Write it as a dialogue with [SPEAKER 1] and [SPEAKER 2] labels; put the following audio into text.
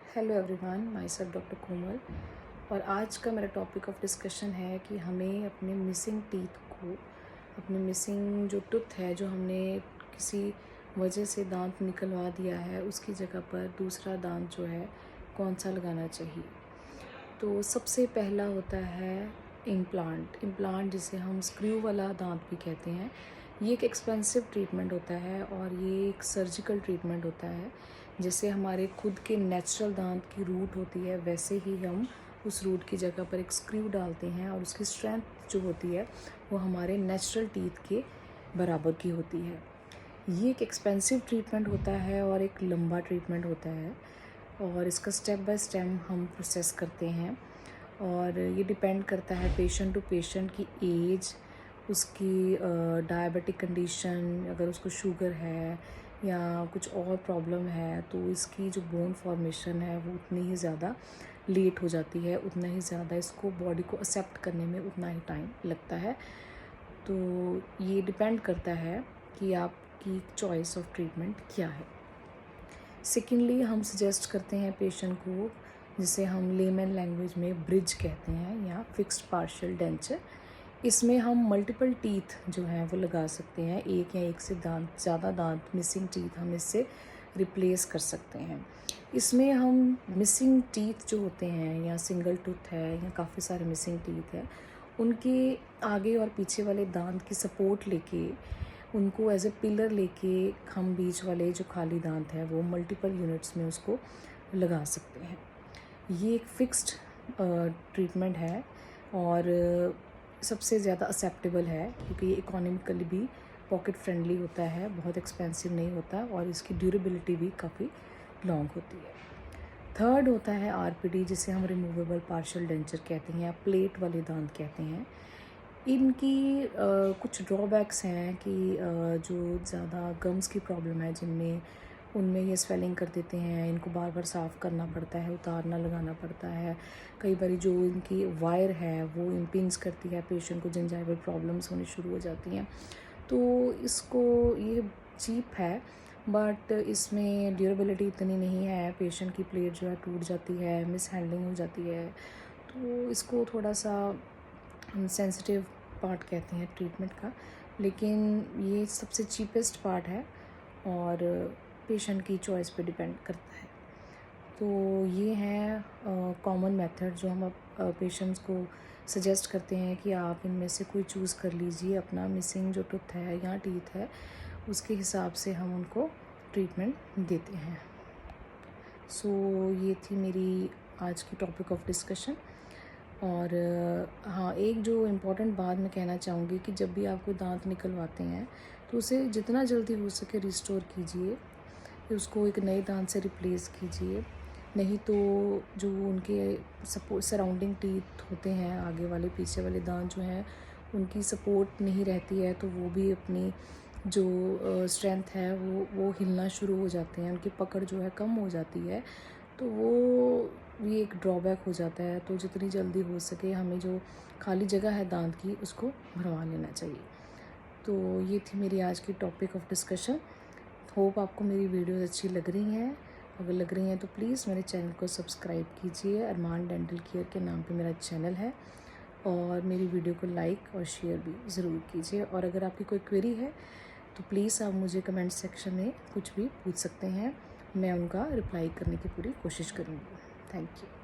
[SPEAKER 1] Hello everyone, myself doctor Komal. और आज का मेरा टॉपिक ऑफ डिस्कशन है कि हमें अपने मिसिंग टीथ को, अपने मिसिंग जो टूथ है, जो हमने किसी वजह से दांत निकलवा दिया है, उसकी जगह पर दूसरा दांत जो है कौन सा लगाना चाहिए। तो सबसे पहला होता है इम्प्लांट जिसे हम स्क्रू वाला दांत भी कहते हैं। ये एक एक्सपेंसिव ट्रीटमेंट होता है और ये एक सर्जिकल ट्रीटमेंट होता है। जैसे हमारे खुद के नेचुरल दांत की रूट होती है, वैसे ही हम उस रूट की जगह पर एक स्क्रू डालते हैं और उसकी स्ट्रेंथ जो होती है वो हमारे नेचुरल टीथ के बराबर की होती है। ये एक एक्सपेंसिव ट्रीटमेंट होता है और एक लंबा ट्रीटमेंट होता है और इसका स्टेप बाय स्टेप हम प्रोसेस करते हैं। और ये डिपेंड करता है पेशेंट टू पेशेंट की एज, उसकी डायबिटिक कंडीशन, अगर उसको शुगर है या कुछ और प्रॉब्लम है तो इसकी जो बोन फॉर्मेशन है वो उतनी ही ज़्यादा लेट हो जाती है, उतना ही ज़्यादा इसको बॉडी को एक्सेप्ट करने में उतना ही टाइम लगता है। तो ये डिपेंड करता है कि आपकी चॉइस ऑफ ट्रीटमेंट क्या है। सेकेंडली, हम सजेस्ट करते हैं पेशेंट को, जिसे हम लेमन लैंग्वेज में ब्रिज कहते हैं या फिक्स्ड पार्शियल डेंचर। इसमें हम मल्टीपल टीथ जो हैं वो लगा सकते हैं, एक या एक से ज़्यादा दांत मिसिंग टीथ हम इससे रिप्लेस कर सकते हैं। इसमें हम मिसिंग टीथ जो होते हैं या सिंगल टूथ है या काफ़ी सारे मिसिंग टीथ है, उनके आगे और पीछे वाले दांत की सपोर्ट लेके, उनको एज ए पिलर लेके हम बीच वाले जो खाली दांत है वो मल्टीपल यूनिट्स में उसको लगा सकते हैं। ये एक फिक्स्ड ट्रीटमेंट है और सबसे ज़्यादा एक्सेप्टेबल है क्योंकि ये इकोनॉमिकली भी पॉकेट फ्रेंडली होता है, बहुत एक्सपेंसिव नहीं होता और इसकी ड्यूरेबिलिटी भी काफ़ी लॉन्ग होती है। थर्ड होता है आरपीडी, जिसे हम रिमूवेबल पार्शियल डेंचर कहते हैं या प्लेट वाले दांत कहते हैं। इनकी कुछ ड्रॉबैक्स हैं कि जो ज़्यादा गम्स की प्रॉब्लम है जिनमें, उनमें ये स्वेलिंग कर देते हैं, इनको बार बार साफ़ करना पड़ता है, उतारना लगाना पड़ता है। कई बार जो इनकी वायर है वो इम्पिंज करती है, पेशेंट को जिंजाइवल प्रॉब्लम्स होनी शुरू हो जाती हैं। तो इसको, ये चीप है बट इसमें ड्यूरेबिलिटी इतनी नहीं है, पेशेंट की प्लेट जो है टूट जाती है, मिस हैंडलिंग हो जाती है। तो इसको थोड़ा सा हम सेंसिटिव पार्ट कहते हैं ट्रीटमेंट का, लेकिन ये सबसे चीपेस्ट पार्ट है और पेशेंट की चॉइस पे डिपेंड करता है। तो ये है कॉमन मेथड जो हम पेशेंट्स को सजेस्ट करते हैं कि आप इनमें से कोई चूज़ कर लीजिए, अपना मिसिंग जो टूथ है या टीथ है उसके हिसाब से हम उनको ट्रीटमेंट देते हैं। सो ये थी मेरी आज की टॉपिक ऑफ डिस्कशन। और हाँ, एक जो इम्पॉर्टेंट बात मैं कहना चाहूँगी कि जब भी आप कोई दांत निकलवाते हैं तो उसे जितना जल्दी हो सके रिस्टोर कीजिए, उसको एक नए दांत से रिप्लेस कीजिए। नहीं तो जो उनके सराउंडिंग टीथ होते हैं, आगे वाले पीछे वाले दांत जो हैं, उनकी सपोर्ट नहीं रहती है तो वो भी अपनी जो स्ट्रेंथ है वो हिलना शुरू हो जाते हैं, उनकी पकड़ जो है कम हो जाती है। तो वो ये एक ड्रॉबैक हो जाता है। तो जितनी जल्दी हो सके हमें जो खाली जगह है दांत की उसको भरवा लेना चाहिए। तो ये थी मेरी आज की टॉपिक ऑफ डिस्कशन। होप आपको मेरी वीडियोस अच्छी लग रही हैं। अगर लग रही हैं तो प्लीज़ मेरे चैनल को सब्सक्राइब कीजिए। अरमान डेंटल केयर के नाम पे मेरा चैनल है और मेरी वीडियो को लाइक और शेयर भी ज़रूर कीजिए। और अगर आपकी कोई क्वेरी है तो प्लीज़ आप मुझे कमेंट सेक्शन में कुछ भी पूछ सकते हैं, मैं उनका रिप्लाई करने की पूरी कोशिश करूँगी। Thank you.